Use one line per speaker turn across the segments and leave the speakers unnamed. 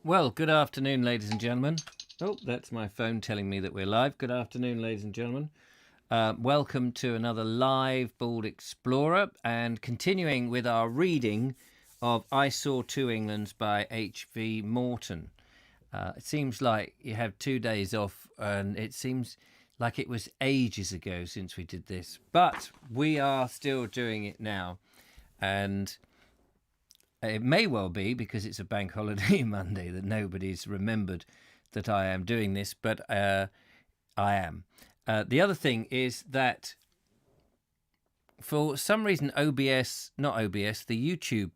Well, good afternoon, ladies and gentlemen. Oh, that's my phone telling me that we're live. Good afternoon, ladies and gentlemen. Welcome to another live Bald Explorer, and continuing with our reading of I Saw Two Englands by H.V. Morton. It seems like you have 2 days off, and it seems like it was ages ago since we did this, but we are still doing it now, and it may well be because it's a bank holiday Monday that nobody's remembered that I am doing this, but I am. The other thing is that for some reason the YouTube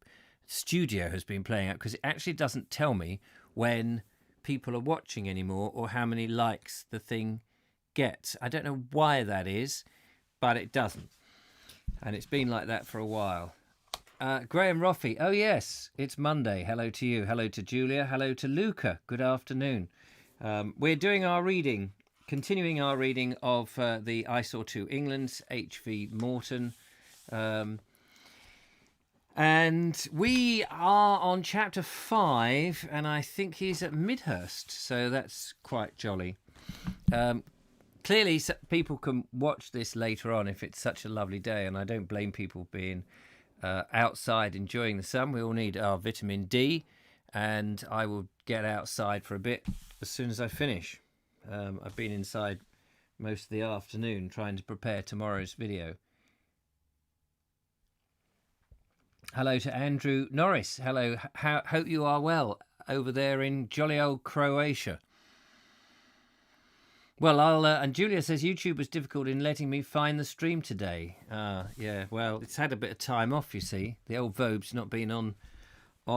studio has been playing up because it actually doesn't tell me when people are watching anymore or how many likes the thing gets. I don't know why that is, but it doesn't. And it's been like that for a while. Graham Roffey, oh yes, it's Monday. Hello to you. Hello to Julia. Hello to Luca. Good afternoon. We're doing our reading, continuing our reading of the I Saw Two Englands, H.V. Morton. And we are on chapter 5, and I think he's at Midhurst, so that's quite jolly. Clearly, people can watch this later on if it's such a lovely day, and I don't blame people being outside enjoying the sun. We all need our vitamin D, and I will get outside for a bit as soon as I finish. I've been inside most of the afternoon trying to prepare tomorrow's video. Hello to Andrew Norris. Hello. Hope you are well over there in jolly old Croatia. Well, and Julia says YouTube was difficult in letting me find the stream today. Yeah, well, it's had a bit of time off, you see. The old Vobe's not been on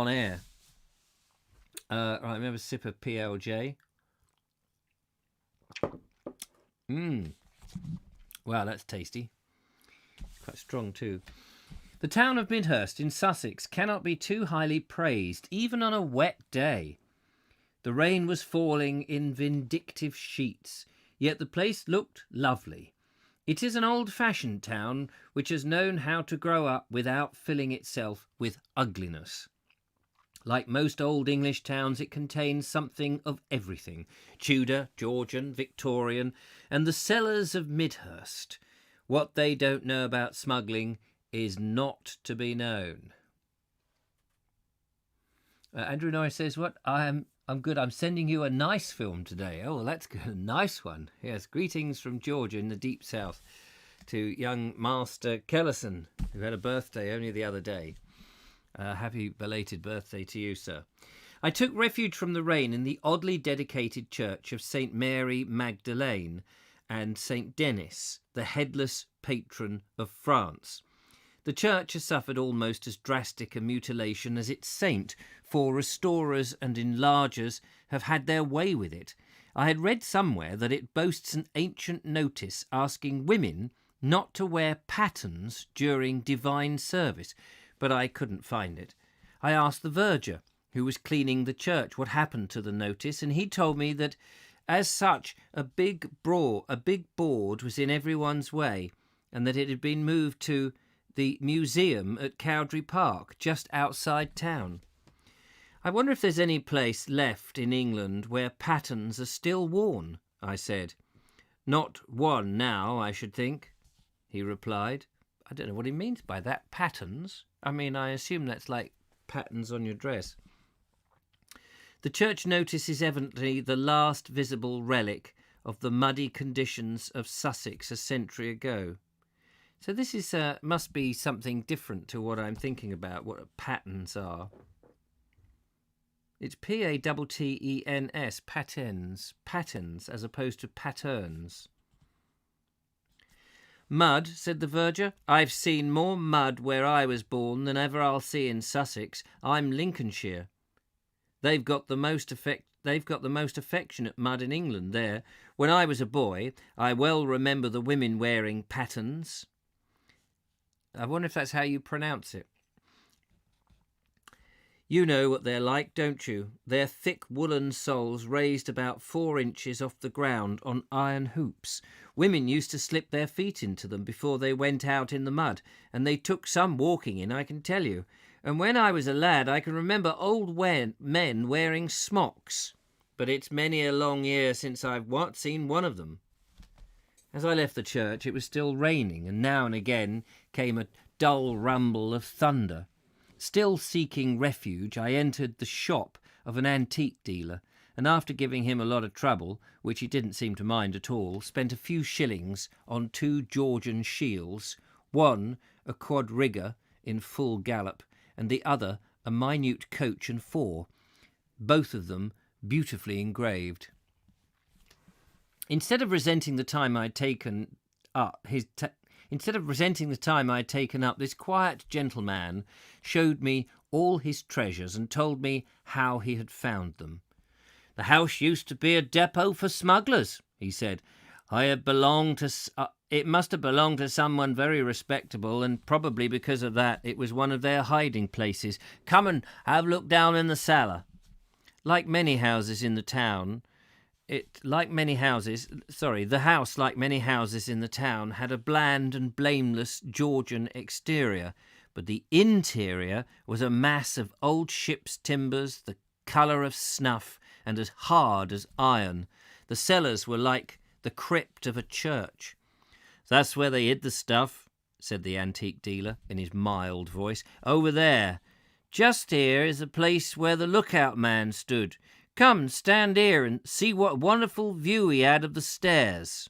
air. Right, let me have a sip of PLJ. Wow, that's tasty. Quite strong too. The town of Midhurst in Sussex cannot be too highly praised, even on a wet day. The rain was falling in vindictive sheets, yet the place looked lovely. It is an old-fashioned town which has known how to grow up without filling itself with ugliness. Like most old English towns, it contains something of everything: Tudor, Georgian, Victorian, and the cellars of Midhurst. What they don't know about smuggling is not to be known. Andrew Norris says, "What? I'm good. I'm sending you a nice film today." Oh, that's good. A nice one. Yes, greetings from Georgia in the deep south to young Master Kellison, who had a birthday only the other day. Happy belated birthday to you, sir. I took refuge from the rain in the oddly dedicated church of St. Mary Magdalene and St. Denis, the headless patron of France. The church has suffered almost as drastic a mutilation as its saint, for restorers and enlargers have had their way with it. I had read somewhere that it boasts an ancient notice asking women not to wear pattens during divine service, but I couldn't find it. I asked the verger, who was cleaning the church, what happened to the notice, and he told me that, as such, a big board was in everyone's way, and that it had been moved to the museum at Cowdrey Park, just outside town. I wonder if there's any place left in England where pattens are still worn, I said. Not one now, I should think, he replied. I don't know what he means by that, pattens. I mean, I assume that's like patterns on your dress. The church notice is evidently the last visible relic of the muddy conditions of Sussex a century ago. So this is must be something different to what I'm thinking about, what patterns are. It's P-A-T-T-E-N-S, patterns, as opposed to patterns. Mud, said the verger. I've seen more mud where I was born than ever I'll see in Sussex. I'm Lincolnshire. They've got the most affectionate mud in England there. When I was a boy, I well remember the women wearing pattens. I wonder if that's how you pronounce it. You know what they're like, don't you? They're thick woolen soles raised about 4 inches off the ground on iron hoops. Women used to slip their feet into them before they went out in the mud, and they took some walking in, I can tell you. And when I was a lad, I can remember old men wearing smocks, but it's many a long year since I've seen one of them. As I left the church, it was still raining, and now and again came a dull rumble of thunder. Still seeking refuge, I entered the shop of an antique dealer, and after giving him a lot of trouble, which he didn't seem to mind at all, spent a few shillings on 2 Georgian shields, one a quadriga in full gallop, and the other a minute coach and 4, both of them beautifully engraved. Instead of resenting the time I'd taken up, this quiet gentleman showed me all his treasures and told me how he had found them. "The house used to be a depot for smugglers," he said. It must have belonged to someone very respectable, and probably because of that it was one of their hiding places. Come and have a look down in the cellar." Like many houses in the town, the house, like many houses in the town, had a bland and blameless Georgian exterior, but the interior was a mass of old ship's timbers, the colour of snuff, and as hard as iron. The cellars were like the crypt of a church. "That's where they hid the stuff," said the antique dealer in his mild voice. "Over there. Just here is the place where the lookout man stood. Come and stand here and see what wonderful view he had of the stairs."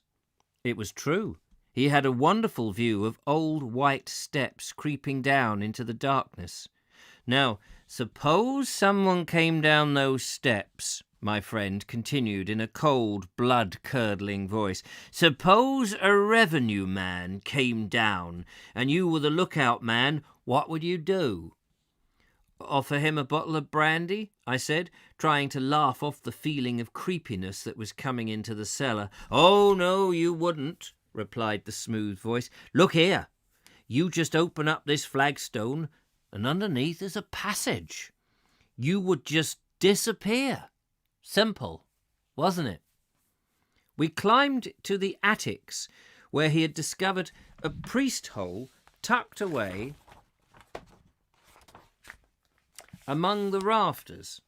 It was true. He had a wonderful view of old white steps creeping down into the darkness. "Now, suppose someone came down those steps," my friend continued in a cold, blood-curdling voice. "Suppose a revenue man came down and you were the lookout man, what would you do?" "Offer him a bottle of brandy," I said, trying to laugh off the feeling of creepiness that was coming into the cellar. "Oh, no, you wouldn't," replied the smooth voice. "Look here. You just open up this flagstone, and underneath is a passage. You would just disappear. Simple, wasn't it?" We climbed to the attics, where he had discovered a priest hole tucked away among the rafters.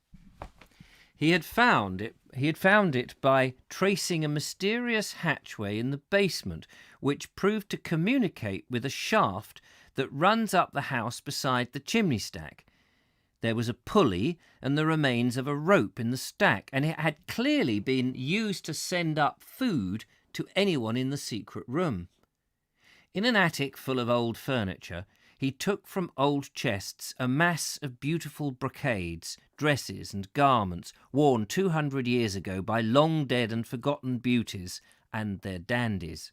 He had found it by tracing a mysterious hatchway in the basement, which proved to communicate with a shaft that runs up the house beside the chimney stack. There was a pulley and the remains of a rope in the stack, and it had clearly been used to send up food to anyone in the secret room. In an attic full of old furniture, he took from old chests a mass of beautiful brocades, dresses and garments worn 200 years ago by long-dead and forgotten beauties and their dandies.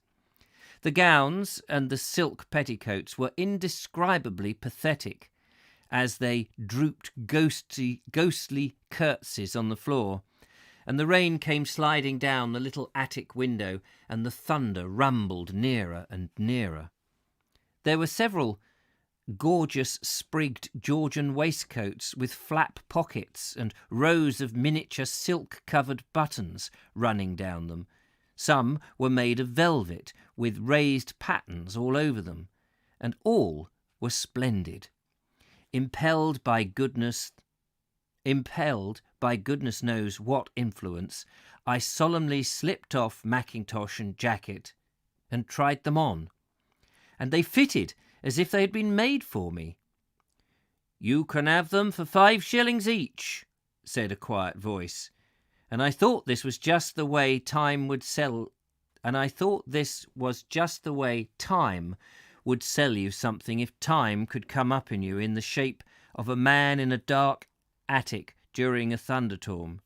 The gowns and the silk petticoats were indescribably pathetic, as they drooped ghostly curtsies on the floor, and the rain came sliding down the little attic window, and the thunder rumbled nearer and nearer. There were several gorgeous sprigged Georgian waistcoats with flap pockets and rows of miniature silk-covered buttons running down them. Some were made of velvet with raised patterns all over them, and all were splendid. Impelled by goodness knows what influence, I solemnly slipped off mackintosh and jacket and tried them on, and they fitted as if they had been made for me. "You can have them for 5 shillings each," said a quiet voice, and I thought this was just the way time would sell you something if time could come up in you in the shape of a man in a dark attic during a thunderstorm.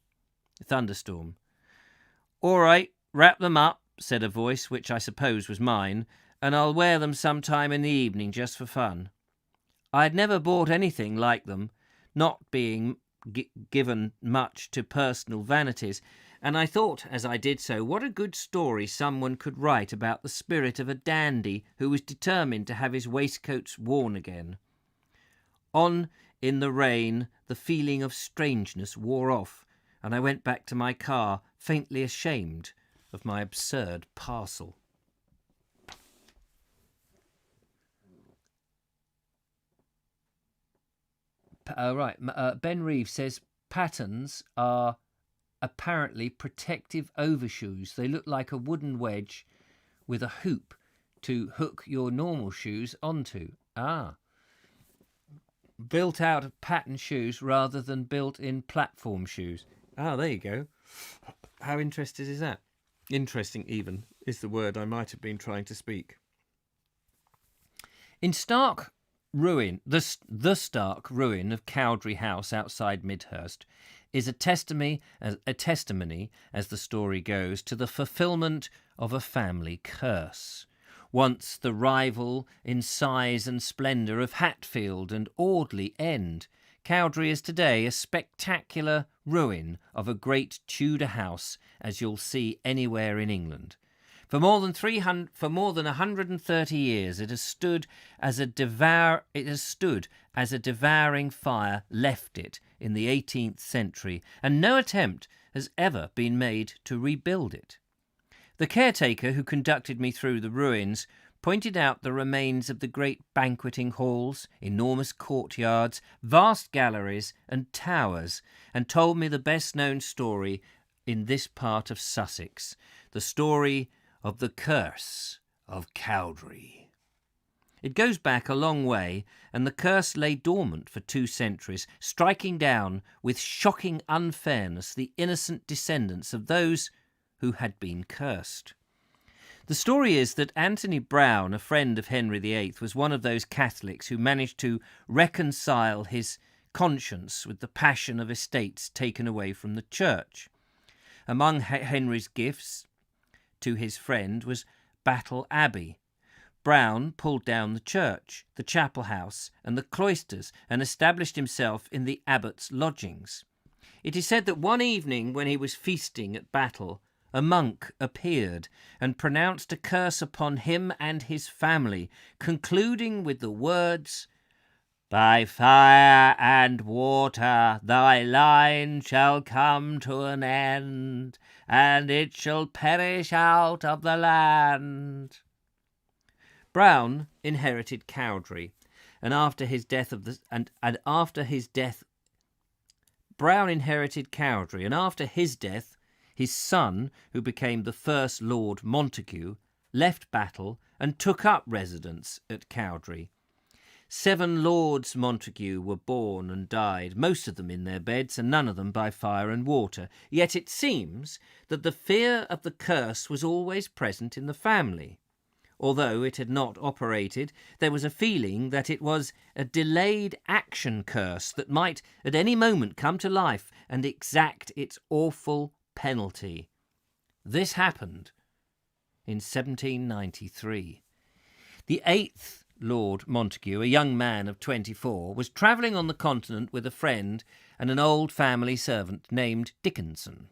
"All right, wrap them up," said a voice which I suppose was mine, "and I'll wear them sometime in the evening just for fun." I had never bought anything like them, not being given much to personal vanities, and I thought as I did so what a good story someone could write about the spirit of a dandy who was determined to have his waistcoats worn again. On in the rain, the feeling of strangeness wore off, and I went back to my car, faintly ashamed of my absurd parcel. Ben Reeves says pattens are apparently protective overshoes. They look like a wooden wedge with a hoop to hook your normal shoes onto. Built out of pattern shoes rather than built-in platform shoes. There you go. How interesting is that? Interesting, even, is the word I might have been trying to speak. In stark ruin, the stark ruin of Cowdrey House outside Midhurst is a testimony, as the story goes, to the fulfilment of a family curse. Once the rival in size and splendour of Hatfield and Audley End, Cowdrey is today a spectacular ruin of a great Tudor house, as you'll see anywhere in England. For more than 130 years, it has stood as a devouring fire left it in the 18th century, and no attempt has ever been made to rebuild it. The caretaker who conducted me through the ruins pointed out the remains of the great banqueting halls, enormous courtyards, vast galleries and towers, and told me the best-known story in this part of Sussex, the story of the curse of Cowdrey. It goes back a long way, and the curse lay dormant for 2 centuries, striking down with shocking unfairness the innocent descendants of those who had been cursed. The story is that Anthony Browne, a friend of Henry VIII, was one of those Catholics who managed to reconcile his conscience with the passion of estates taken away from the church. Among Henry's gifts to his friend was Battle Abbey. Browne pulled down the church, the chapel house, and the cloisters, and established himself in the abbot's lodgings. It is said that one evening when he was feasting at Battle, a monk appeared and pronounced a curse upon him and his family, concluding with the words, "By fire and water thy line shall come to an end, and it shall perish out of the land." Browne inherited Cowdrey, and after his death his son, who became the first Lord Montague, left Battle and took up residence at Cowdrey. 7 Lords Montague were born and died, most of them in their beds, and none of them by fire and water. Yet it seems that the fear of the curse was always present in the family. Although it had not operated, there was a feeling that it was a delayed action curse that might at any moment come to life and exact its awful penalty. This happened in 1793. The 8th Lord Montague, a young man of 24, was travelling on the continent with a friend and an old family servant named Dickinson,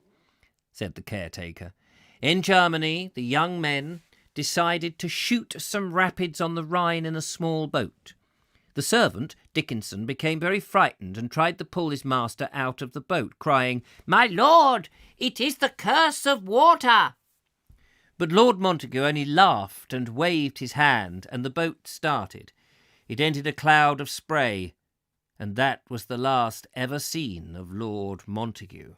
said the caretaker. In Germany, the young men decided to shoot some rapids on the Rhine in a small boat. The servant, Dickinson, became very frightened and tried to pull his master out of the boat, crying, "My lord, it is the curse of water!" But Lord Montague only laughed and waved his hand, and the boat started. It entered a cloud of spray, and that was the last ever seen of Lord Montague.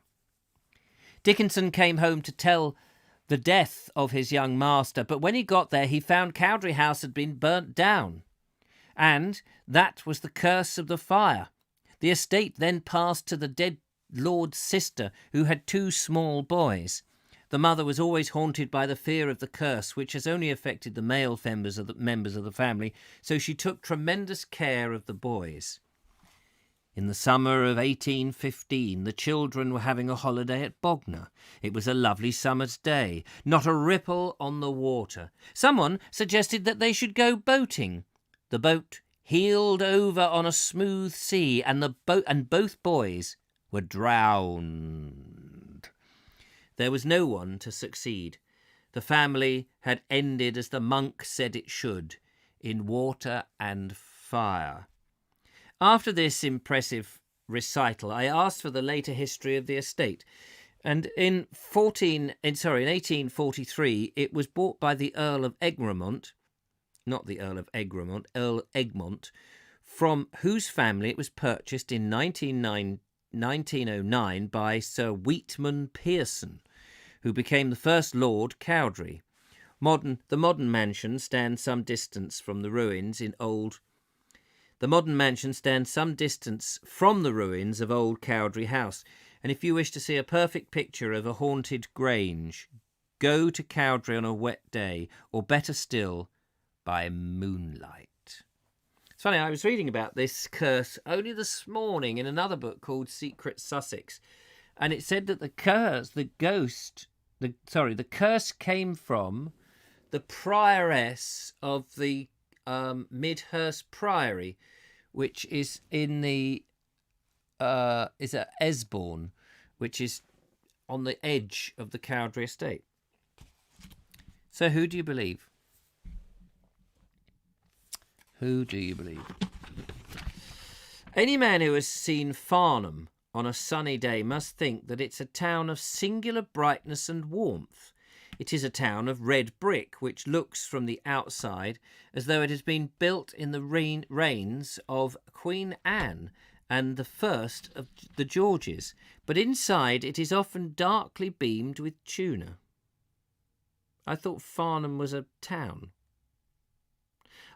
Dickinson came home to tell the death of his young master, but when he got there he found Cowdrey House had been burnt down. And that was the curse of the fire. The estate then passed to the dead lord's sister, who had 2 small boys. The mother was always haunted by the fear of the curse, which has only affected the male members of the family, so she took tremendous care of the boys. In the summer of 1815, the children were having a holiday at Bognor. It was a lovely summer's day, not a ripple on the water. Someone suggested that they should go boating. The boat heeled over on a smooth sea, and both boys were drowned. There was no one to succeed. The family had ended as the monk said it should, in water and fire. After this impressive recital, I asked for the later history of the estate, and in 1843 it was bought by the Earl of Egremont, not the Earl of Egremont, Earl Egmont, from whose family it was purchased in 1909 by Sir Weetman Pearson, who became the first Lord Cowdrey. The modern mansion stands some distance from the ruins of old Cowdrey House, and if you wish to see a perfect picture of a haunted grange, go to Cowdrey on a wet day, or better still, by moonlight. It's funny, I was reading about this curse only this morning in another book called Secret Sussex, and it said that the curse came from the prioress of the Midhurst Priory, which is in the is at Selborne, which is on the edge of the Cowdrey estate. So who do you believe? Who do you believe? Any man who has seen Farnham on a sunny day must think that it's a town of singular brightness and warmth. It is a town of red brick, which looks from the outside as though it has been built in the reigns of Queen Anne and the first of the Georges, but inside it is often darkly beamed with tuna. I thought Farnham was a town.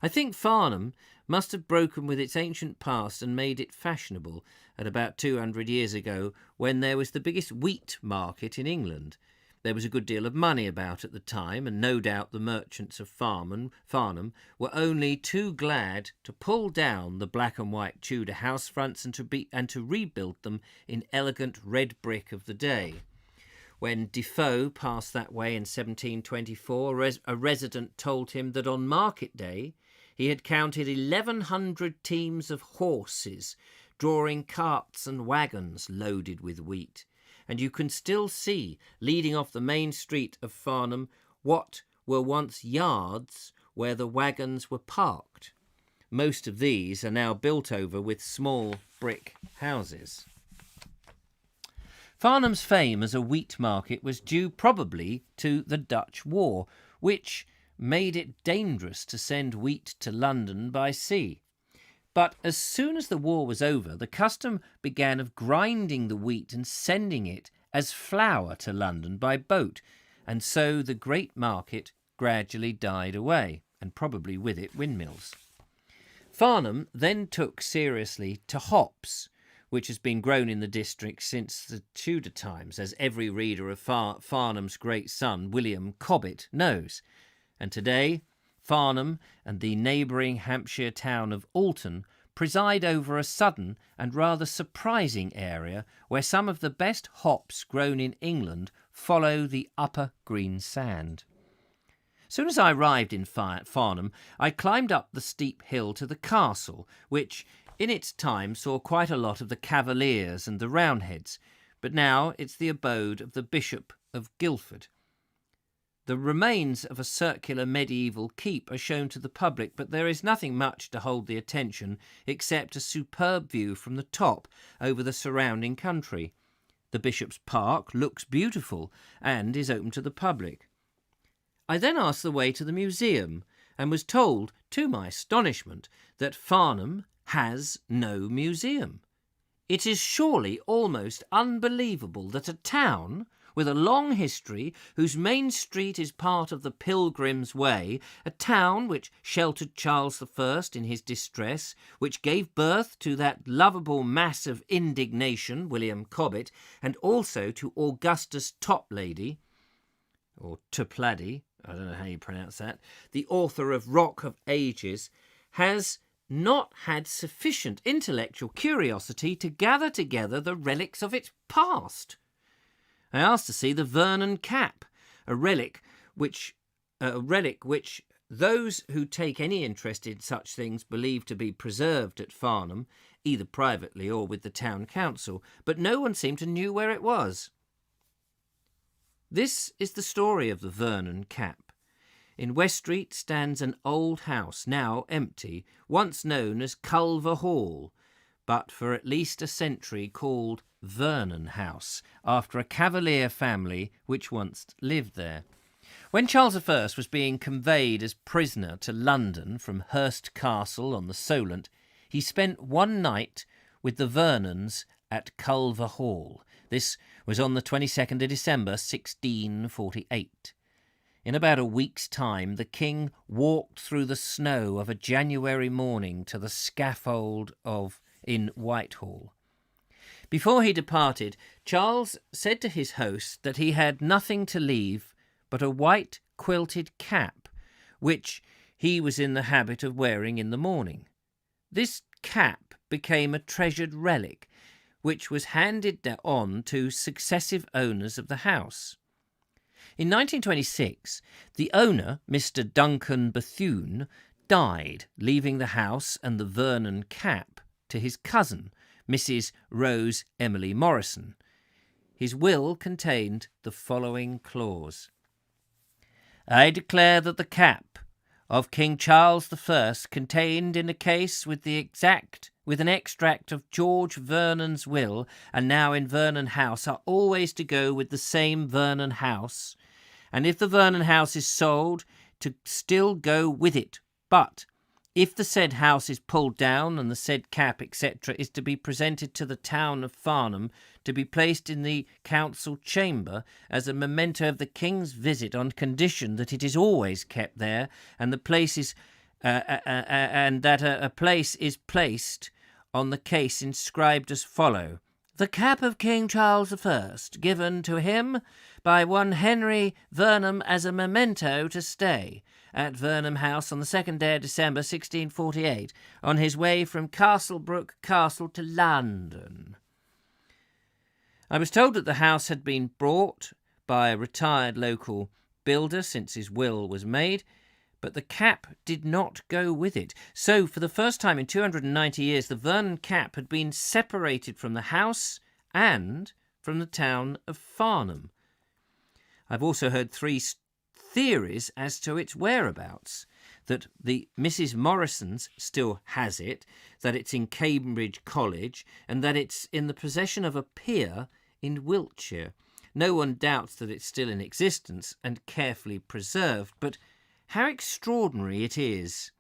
I think Farnham must have broken with its ancient past and made it fashionable at about 200 years ago, when there was the biggest wheat market in England. There was a good deal of money about at the time, and no doubt the merchants of Farnham were only too glad to pull down the black and white Tudor house fronts and to rebuild them in elegant red brick of the day. When Defoe passed that way in 1724, a resident told him that on market day he had counted 1,100 teams of horses drawing carts and wagons loaded with wheat. And you can still see, leading off the main street of Farnham, what were once yards where the wagons were parked. Most of these are now built over with small brick houses. Farnham's fame as a wheat market was due probably to the Dutch War, which made it dangerous to send wheat to London by sea. But as soon as the war was over, the custom began of grinding the wheat and sending it as flour to London by boat, and so the great market gradually died away, and probably with it windmills. Farnham then took seriously to hops, which has been grown in the district since the Tudor times, as every reader of Farnham's great son, William Cobbett, knows. And today, Farnham and the neighbouring Hampshire town of Alton preside over a sudden and rather surprising area where some of the best hops grown in England follow the upper green sand. As soon as I arrived in Farnham, I climbed up the steep hill to the castle, which in its time saw quite a lot of the Cavaliers and the Roundheads, but now it's the abode of the Bishop of Guildford. The remains of a circular medieval keep are shown to the public, but there is nothing much to hold the attention except a superb view from the top over the surrounding country. The Bishop's Park looks beautiful and is open to the public. I then asked the way to the museum and was told, to my astonishment, that Farnham has no museum. It is surely almost unbelievable that a town with a long history, whose main street is part of the Pilgrim's Way, a town which sheltered Charles I in his distress, which gave birth to that lovable mass of indignation, William Cobbett, and also to Augustus Toplady, or Toplady, I don't know how you pronounce that, the author of Rock of Ages, has not had sufficient intellectual curiosity to gather together the relics of its past. I asked to see the Vernon cap, a relic which those who take any interest in such things believe to be preserved at Farnham, either privately or with the town council, but no one seemed to know where it was. This is the story of the Vernon cap. In West Street stands an old house, now empty, once known as Culver Hall, but for at least a century called Vernon House, after a Cavalier family which once lived there. When Charles I was being conveyed as prisoner to London from Hurst Castle on the Solent, he spent one night with the Vernons at Culver Hall. This was on the 22nd of December, 1648. In about a week's time, the king walked through the snow of a January morning to the scaffold in Whitehall. Before he departed, Charles said to his host that he had nothing to leave but a white quilted cap, which he was in the habit of wearing in the morning. This cap became a treasured relic, which was handed on to successive owners of the house. In 1926, the owner, Mr. Duncan Bethune, died, leaving the house and the Vernon cap to his cousin, Mrs. Rose Emily Morrison. His will contained the following clause: I declare that the cap of King Charles I, contained in a case with an extract of George Vernon's will, and now in Vernon House, are always to go with the same Vernon House, and if the Vernon House is sold, to still go with it. But if the said house is pulled down, and the said cap, etc., is to be presented to the town of Farnham, to be placed in the council chamber as a memento of the king's visit, on condition that it is always kept there, and the place is and that a place is placed on the case inscribed as follow: the cap of King Charles I, given to him by one Henry Vernon as a memento to stay at Vernon House on the 2nd day of December 1648, on his way from Castlebrook Castle to London. I was told that the house had been bought by a retired local builder since his will was made, but the cap did not go with it. So, for the first time in 290 years, the Vernon cap had been separated from the house and from the town of Farnham. I've also heard three theories as to its whereabouts: that the Mrs. Morrison's still has it, that it's in Cambridge College, and that it's in the possession of a peer in Wiltshire. No one doubts that it's still in existence and carefully preserved, but how extraordinary it is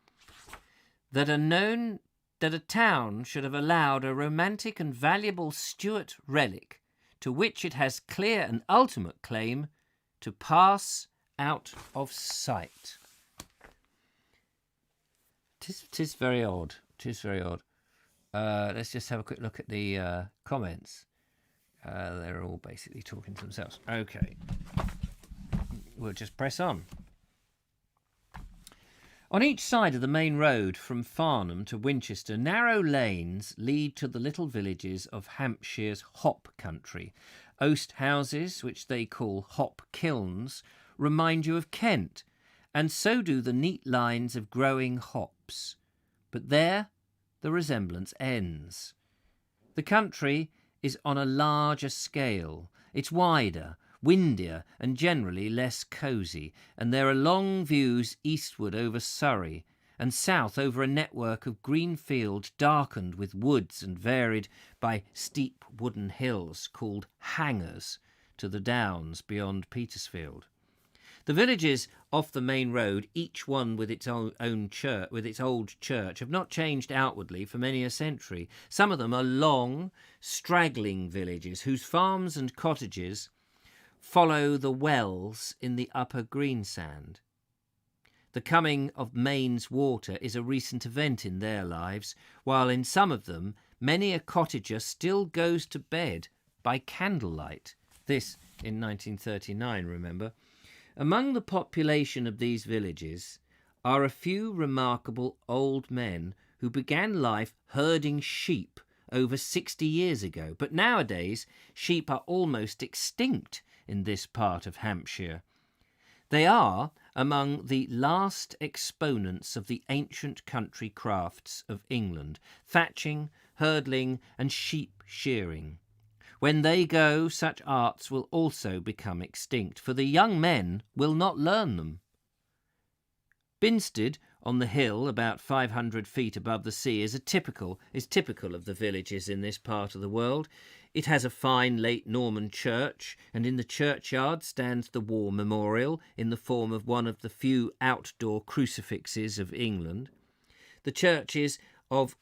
that a town should have allowed a romantic and valuable Stuart relic, to which it has clear and ultimate claim, to pass out of sight. 'Tis very odd. 'Tis very odd. Let's just have a quick look at the comments. They're all basically talking to themselves. Okay. We'll just press on. On each side of the main road from Farnham to Winchester, narrow lanes lead to the little villages of Hampshire's hop country. Oast houses, which they call hop kilns, remind you of Kent, and so do the neat lines of growing hops. But there the resemblance ends. The country is on a larger scale. It's wider, windier, and generally less cosy, and there are long views eastward over Surrey, and south over a network of green fields darkened with woods and varied by steep wooden hills called hangers to the downs beyond Petersfield. The villages off the main road, each one with its own church, with its old church, have not changed outwardly for many a century. Some of them are long, straggling villages whose farms and cottages follow the wells in the upper Greensand. The coming of Maine's water is a recent event in their lives, while in some of them many a cottager still goes to bed by candlelight. This in 1939, remember. Among the population of these villages are a few remarkable old men who began life herding sheep over 60 years ago, but nowadays sheep are almost extinct in this part of Hampshire. They are among the last exponents of the ancient country crafts of England: thatching, hurdling, and sheep shearing. When they go, such arts will also become extinct, for the young men will not learn them. Binsted, on the hill about 500 feet above the sea, is typical of the villages in this part of the world. It has a fine late Norman church, and in the churchyard stands the war memorial in the form of one of the few outdoor crucifixes of England. The church is of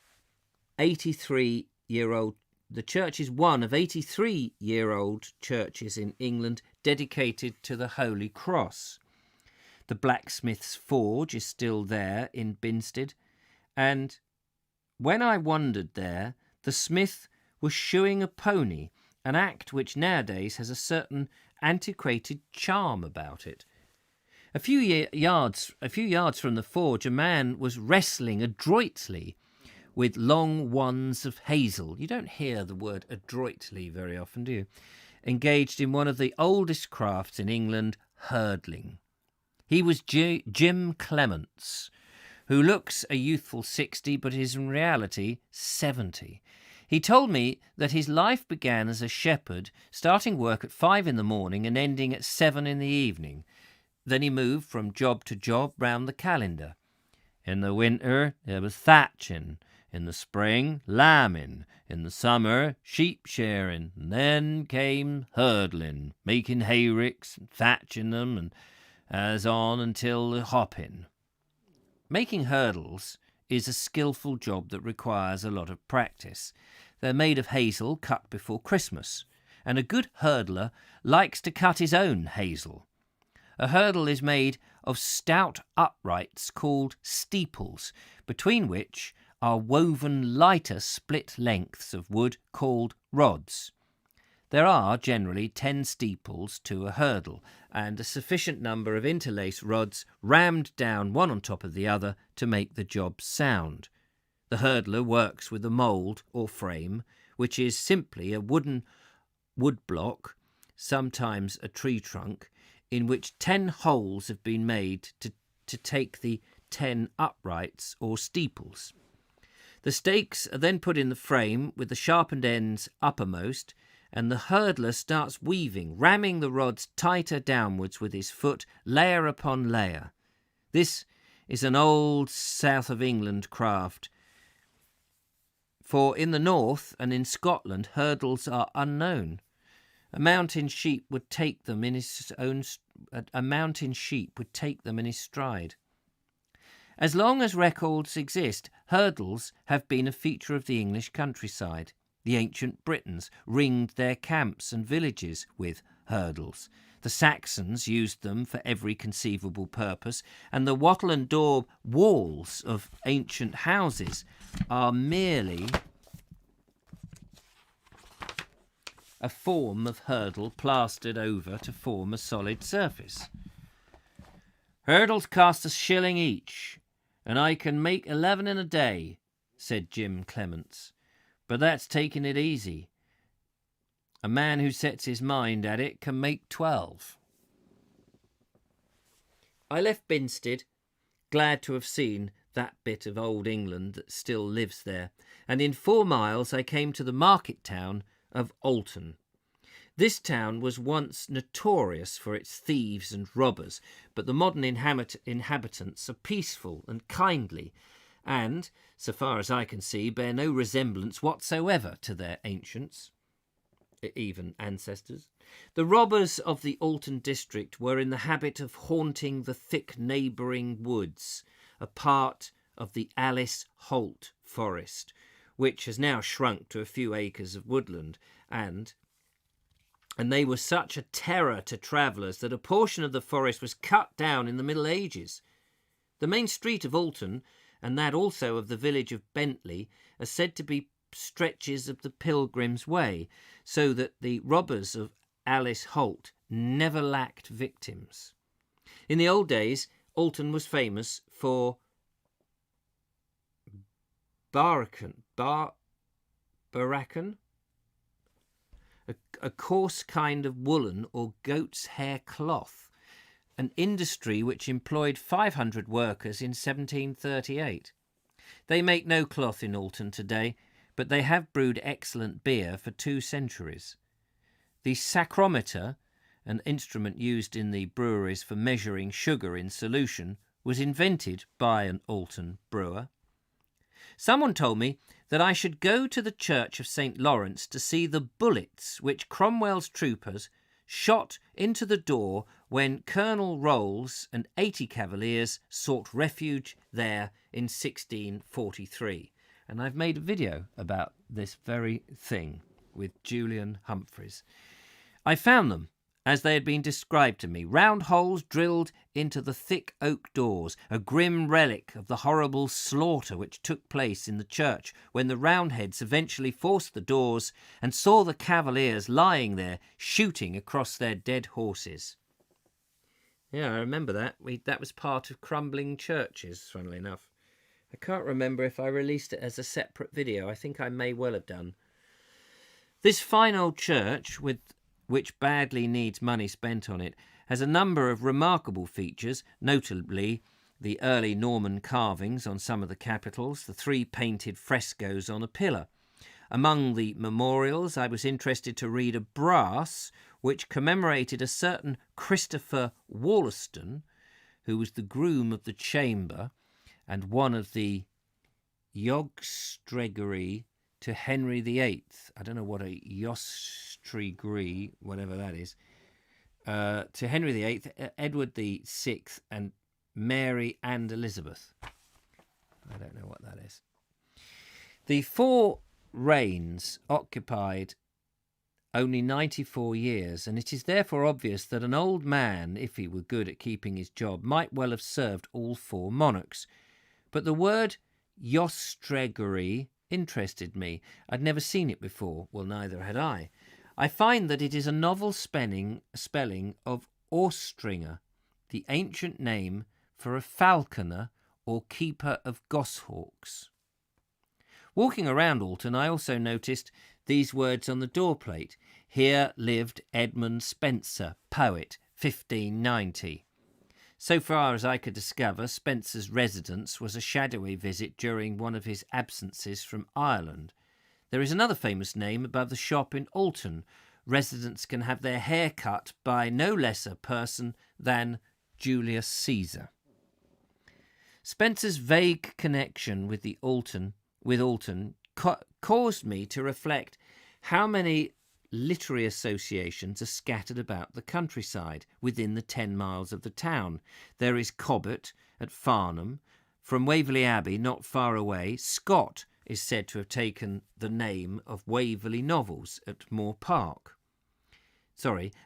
83-year-old. The church is one of 83-year-old churches in England dedicated to the Holy Cross. The blacksmith's forge is still there in Binsted, and when I wandered there, the smith was shoeing a pony, an act which nowadays has a certain antiquated charm about it. A few yards from the forge, a man was wrestling adroitly with long wands of hazel. You don't hear the word adroitly very often, do you? Engaged in one of the oldest crafts in England, hurdling. He was Jim Clements, who looks a youthful 60, but is in reality 70. He told me that his life began as a shepherd, starting work at 5 in the morning and ending at 7 in the evening. Then he moved from job to job round the calendar. In the winter there was thatching, in the spring lambing, in the summer sheep shearing, and then came hurdling, making hayricks and thatching them, and as on until the hopping. Making hurdles is a skillful job that requires a lot of practice. They're made of hazel cut before Christmas, and a good hurdler likes to cut his own hazel. A hurdle is made of stout uprights called steeples, between which are woven lighter split lengths of wood called rods. There are generally 10 steeples to a hurdle, and a sufficient number of interlaced rods rammed down one on top of the other to make the job sound. The hurdler works with a mould or frame, which is simply a wooden wood block, sometimes a tree trunk, in which 10 holes have been made to take the 10 uprights or steeples. The stakes are then put in the frame with the sharpened ends uppermost, and the hurdler starts weaving, ramming the rods tighter downwards with his foot, layer upon layer. This is an old south of England craft, for in the north and in Scotland hurdles are unknown. A mountain sheep would take them in his stride. As long as records exist, hurdles have been a feature of the English countryside. The ancient Britons ringed their camps and villages with hurdles. The Saxons used them for every conceivable purpose, and the wattle and daub walls of ancient houses are merely a form of hurdle plastered over to form a solid surface. Hurdles cost £1 each, and I can make 11 in a day, said Jim Clements. But that's taking it easy. A man who sets his mind at it can make 12. I left Binsted, glad to have seen that bit of old England that still lives there, and in 4 miles I came to the market town of Alton. This town was once notorious for its thieves and robbers, but the modern inhabitants are peaceful and kindly, and, so far as I can see, bear no resemblance whatsoever to their ancients, even ancestors. The robbers of the Alton district were in the habit of haunting the thick neighbouring woods, a part of the Alice Holt forest, which has now shrunk to a few acres of woodland, and they were such a terror to travellers that a portion of the forest was cut down in the Middle Ages. The main street of Alton, and that also of the village of Bentley, are said to be stretches of the Pilgrim's Way, so that the robbers of Alice Holt never lacked victims. In the old days, Alton was famous for baracan, a coarse kind of woolen or goat's hair cloth, an industry which employed 500 workers in 1738. They make no cloth in Alton today, but they have brewed excellent beer for 2 centuries. The sacrometer, an instrument used in the breweries for measuring sugar in solution, was invented by an Alton brewer. Someone told me that I should go to the church of St. Lawrence to see the bullets which Cromwell's troopers shot into the door when Colonel Rolls and 80 cavaliers sought refuge there in 1643, And I've made a video about this very thing with Julian Humphreys. I found them as they had been described to me, round holes drilled into the thick oak doors, a grim relic of the horrible slaughter which took place in the church when the Roundheads eventually forced the doors and saw the Cavaliers lying there shooting across their dead horses. Yeah, I remember that. That was part of crumbling churches, funnily enough. I can't remember if I released it as a separate video. I think I may well have done. This fine old church, which badly needs money spent on it, has a number of remarkable features, notably the early Norman carvings on some of the capitals, the 3 painted frescoes on a pillar. Among the memorials, I was interested to read a brass which commemorated a certain Christopher Wollaston, who was the groom of the chamber and one of the Yogstregery to Henry VIII. I don't know what a Yogstregery, whatever that is. To Henry VIII, Edward VI, and Mary and Elizabeth. I don't know what that is. The 4 reigns occupied only 94 years, and it is therefore obvious that an old man, if he were good at keeping his job, might well have served all 4 monarchs. But the word Yogstregery interested me. I'd never seen it before. Well, neither had I. I find that it is a novel spelling of Austringer, the ancient name for a falconer or keeper of goshawks. Walking around Alton, I also noticed these words on the doorplate. Here lived Edmund Spenser, poet, 1590. So far as I could discover, Spenser's residence was a shadowy visit during one of his absences from Ireland. There is another famous name above the shop in Alton. Residents can have their hair cut by no less a person than Julius Caesar. Spenser's vague connection with Alton caused me to reflect how many literary associations are scattered about the countryside within the 10 miles of the town. There is Cobbett at Farnham. From Waverley Abbey, not far away, Scott is said to have taken the name of Waverley Novels at Moor Park.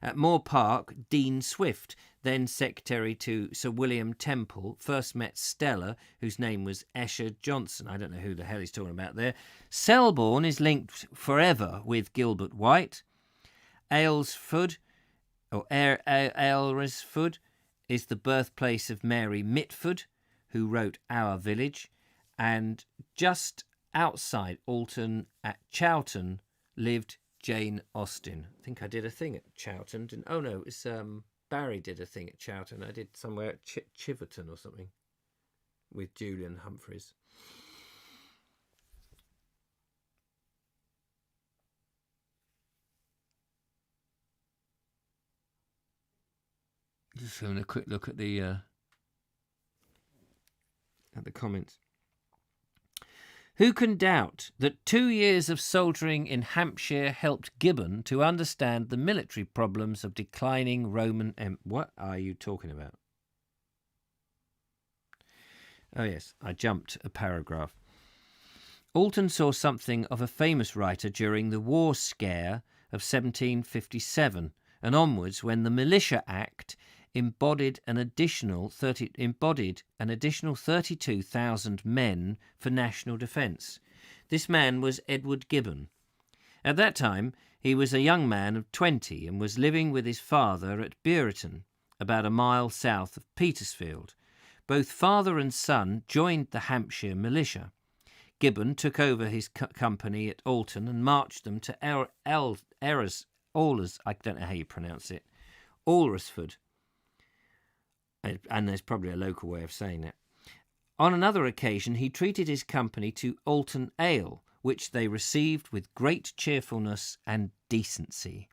At Moor Park, Dean Swift, then secretary to Sir William Temple, first met Stella, whose name was Esher Johnson. I don't know who the hell he's talking about there. Selborne is linked forever with Gilbert White. Aylesford is the birthplace of Mary Mitford, who wrote Our Village. And just outside Alton at Chowton lived Jane Austen. I think I did a thing at Chowton. Oh no, it was Barry did a thing at Chowton. I did somewhere at Chiverton or something with Julian Humphreys. Just having a quick look at the comments. Who can doubt that 2 years of soldiering in Hampshire helped Gibbon to understand the military problems of declining Roman Empire? What are you talking about? Oh yes, I jumped a paragraph. Alton saw something of a famous writer during the war scare of 1757 and onwards, when the Militia Act embodied an additional 32,000 men for national defence. This man was Edward Gibbon. At that time, he was a young man of 20 and was living with his father at Brereton, about a mile south of Petersfield. Both father and son joined the Hampshire militia. Gibbon took over his company at Alton and marched them to I don't know how you pronounce it, Alresford. And there's probably a local way of saying that. On another occasion, he treated his company to Alton ale, which they received with great cheerfulness and decency.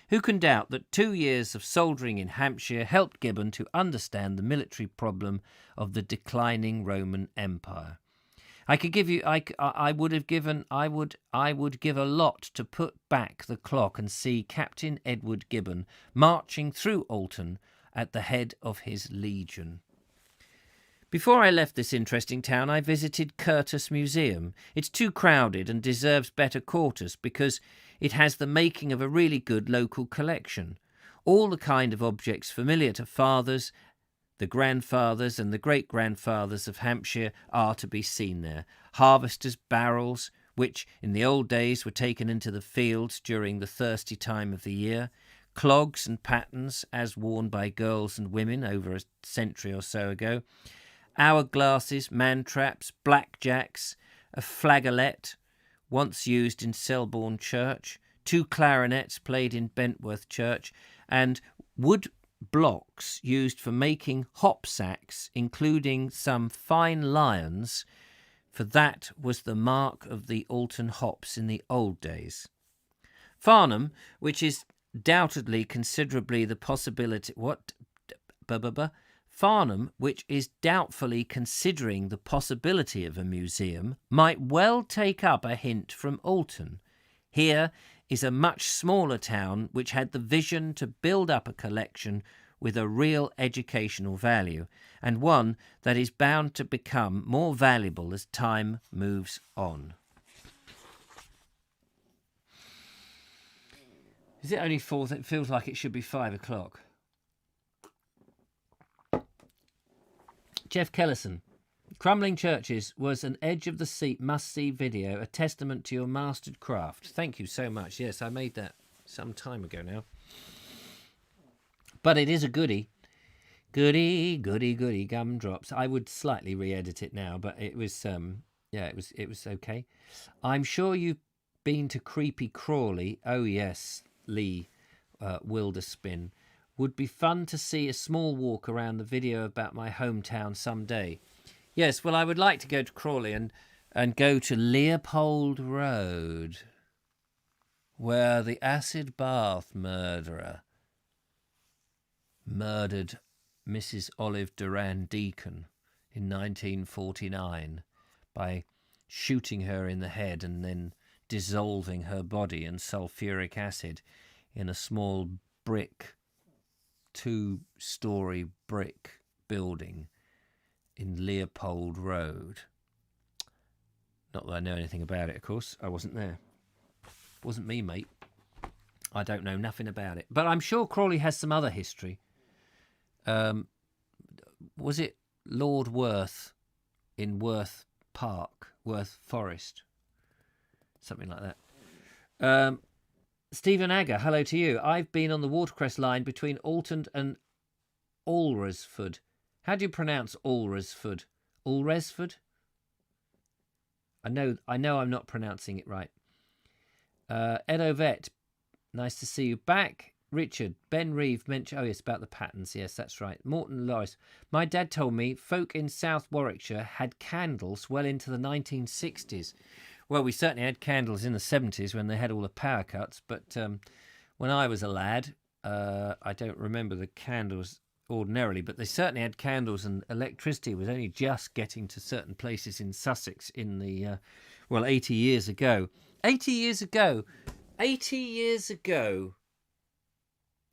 Who can doubt that 2 years of soldiering in Hampshire helped Gibbon to understand the military problem of the declining Roman Empire? I would give a lot to put back the clock and see Captain Edward Gibbon marching through Alton at the head of his legion. Before I left this interesting town, I visited Curtis Museum. It's too crowded and deserves better quarters because it has the making of a really good local collection. All the kind of objects familiar to fathers, the grandfathers and the great-grandfathers of Hampshire are to be seen there. Harvesters' barrels, which in the old days were taken into the fields during the thirsty time of the year, clogs and pattens as worn by girls and women over a century or so ago, hourglasses, man-traps, blackjacks, a flageolet, once used in Selborne Church, 2 clarinets played in Bentworth Church, and wood blocks used for making hop sacks, including some fine lions, for that was the mark of the Alton hops in the old days. Farnham, which is doubtedly considerably the possibility... Farnham, which is doubtfully considering the possibility of a museum, might well take up a hint from Alton. Here is a much smaller town which had the vision to build up a collection with a real educational value, and one that is bound to become more valuable as time moves on. Is it only 4? It feels like it should be 5 o'clock. Jeff Kellison. Crumbling Churches was an edge-of-the-seat must-see video, a testament to your mastered craft. Thank you so much. Yes, I made that some time ago now. But it is a goodie. Goody, goody, goody, gumdrops. I would slightly re-edit it now, but it was, it was okay. I'm sure you've been to Creepy Crawley. Oh, yes, Lee Wilderspin. Would be fun to see a small walk around the video about my hometown someday. Yes, well, I would like to go to Crawley and go to Leopold Road, where the acid bath murderer murdered Mrs. Olive Duran Deacon in 1949 by shooting her in the head and then dissolving her body in sulfuric acid in a small brick, 2-story brick building in Leopold Road. Not that I know anything about it, of course. I wasn't there. Wasn't me, mate. I don't know nothing about it. But I'm sure Crawley has some other history. Was it Lord Worth in Worth Park, Worth Forest? Something like that. Stephen Agger, hello to you. I've been on the Watercress line between Alton and Alresford. How do you pronounce Alresford? Alresford? I know I'm not pronouncing it right. Ed Ovett, nice to see you back. Richard, Ben Reeve mentioned... Oh, yes, about the patterns. Yes, that's right. Morton Loris. My dad told me folk in South Warwickshire had candles well into the 1960s. Well, we certainly had candles in the 70s when they had all the power cuts. But when I was a lad, I don't remember the candles ordinarily, but they certainly had candles, and electricity was only just getting to certain places in Sussex in the, 80 years ago. 80 years ago. 80 years ago.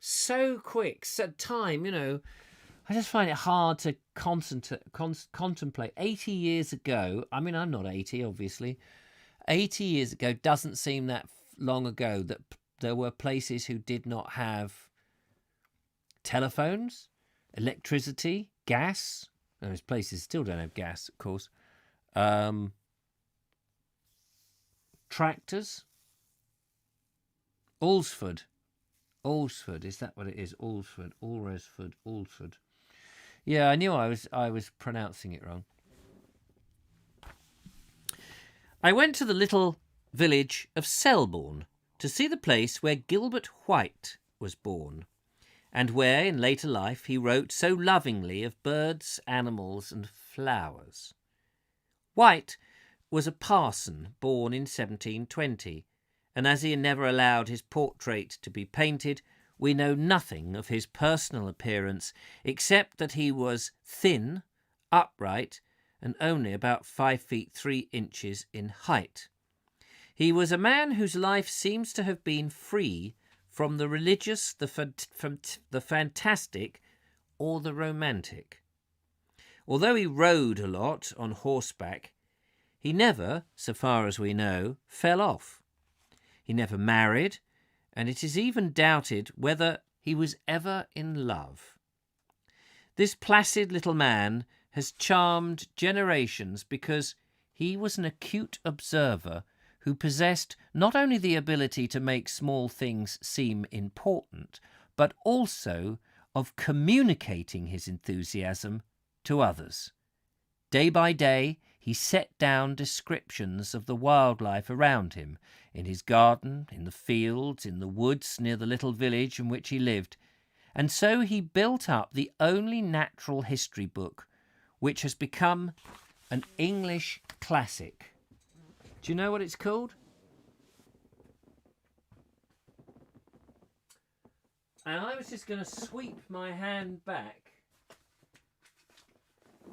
So quick. So time, I just find it hard to contemplate. 80 years ago. I mean, I'm not 80, obviously. 80 years ago doesn't seem that long ago that there were places who did not have telephones, electricity, gas. Those places still don't have gas, of course. Tractors. Alresford, is that what it is? Alresford. Yeah, I knew I was pronouncing it wrong. I went to the little village of Selborne to see the place where Gilbert White was born, and where in later life he wrote so lovingly of birds, animals, and flowers. White was a parson born in 1720, and as he never allowed his portrait to be painted, we know nothing of his personal appearance except that he was thin, upright, and only about 5 feet 3 inches in height. He was a man whose life seems to have been free from the religious, the fantastic, or the romantic. although he rode a lot on horseback, he never, so far as we know, fell off. He never married, and it is even doubted whether he was ever in love. This placid little man has charmed generations because he was an acute observer who possessed not only the ability to make small things seem important, but also of communicating his enthusiasm to others. Day by day, he set down descriptions of the wildlife around him, in his garden, in the fields, in the woods near the little village in which he lived, and so he built up the only natural history book which has become an English classic. Do you know what it's called? And I was just going to sweep my hand back.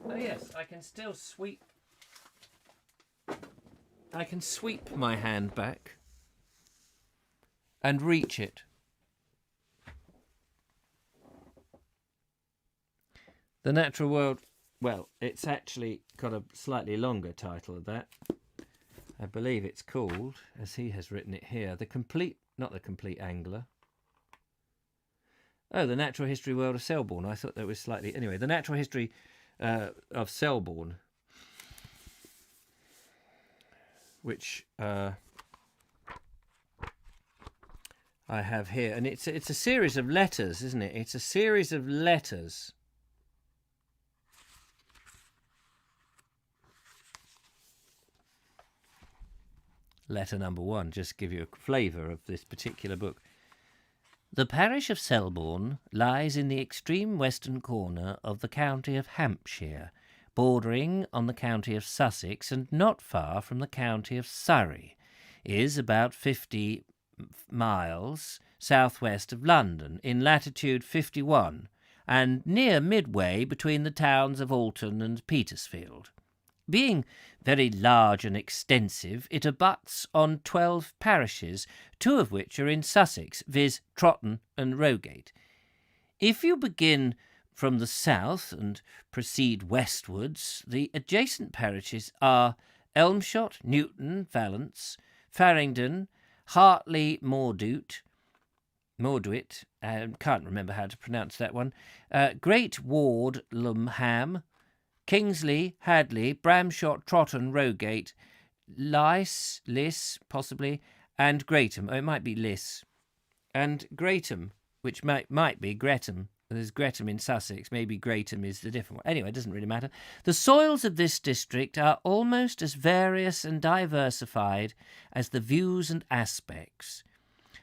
Oh yes, I can still sweep. I can sweep my hand back and reach it. The Natural World, well, it's actually got a slightly longer title of that. I believe it's called, as he has written it here, not the Complete Angler. Oh, The Natural History World of Selborne. I thought that was slightly... Anyway, The Natural History of Selborne, which I have here. And it's a series of letters, isn't it? It's a series of letters. Letter number 1, just to give you a flavour of this particular book. The parish of Selborne lies in the extreme western corner of the county of Hampshire, bordering on the county of Sussex and not far from the county of Surrey, is about 50 miles southwest of London in latitude 51 and near midway between the towns of Alton and Petersfield. Being very large and extensive, it abuts on 12 parishes, 2 of which are in Sussex, viz. Trotton and Rogate. If you begin from the south and proceed westwards, the adjacent parishes are Elmshot, Newton, Valence, Farringdon, Hartley, Morduit, can't remember how to pronounce that one, Great Ward, Lumham, Kingsley, Hadley, Bramshot, Trotton, Rogate, Lice, possibly, and Greatham. Oh, it might be Liss. And Greatham, which might be Greatham. There's Greatham in Sussex. Maybe Greatham is the different one. Anyway, it doesn't really matter. The soils of this district are almost as various and diversified as the views and aspects.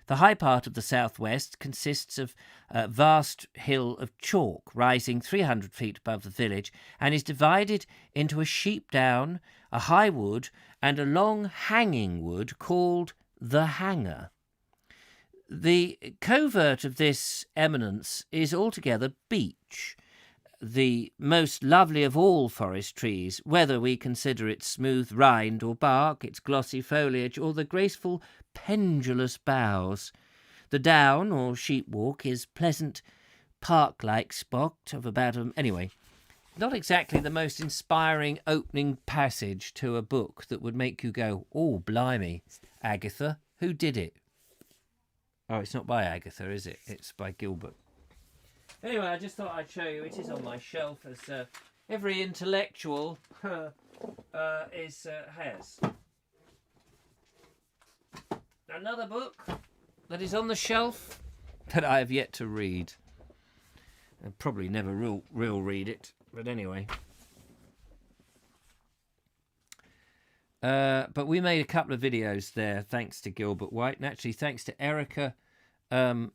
The high part of the southwest consists of a vast hill of chalk rising 300 feet above the village and is divided into a sheep down, a high wood, and a long hanging wood called the Hanger. The covert of this eminence is altogether beech, the most lovely of all forest trees, whether we consider its smooth rind or bark, its glossy foliage, or the graceful pendulous boughs. The down, or sheep walk, is pleasant, park-like spot of about anyway, not exactly the most inspiring opening passage to a book that would make you go, oh, blimey, Agatha, who did it? Oh, it's not by Agatha, is it? It's by Gilbert. Anyway, I just thought I'd show you. It is on my shelf, as every intellectual has. Another book that is on the shelf that I have yet to read. I'll probably never real read it, but anyway. But we made a couple of videos there, thanks to Gilbert White, and actually thanks to Erica,